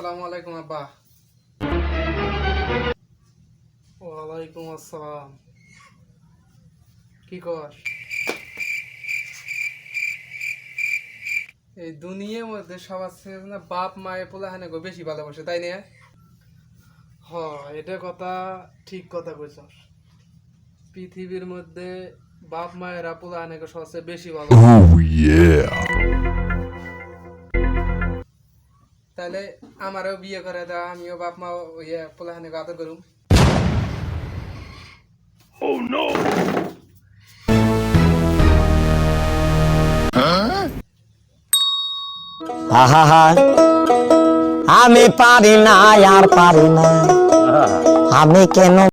আসসালামু আলাইকুম আব্বা। ওয়ালাইকুম আসসালাম। কি কর? এই দুনিয়ার মধ্যে সবার চেয়ে না বাপ মায়ের পোলাহানে গো বেশি ভালোবাসে, তাই না? হ, এটা কথা ঠিক কথা কইছস। পৃথিবীর মধ্যে বাপ মায়েরা পোলাহানে গো সবচেয়ে বেশি ভালোবাসে। তাহলে আমারও বিয়ে করে দাও, আমিও বাপ মা পোলাহানে গো আদর করুম। আহা, আমি পারি না আর পারি না, আমি কেন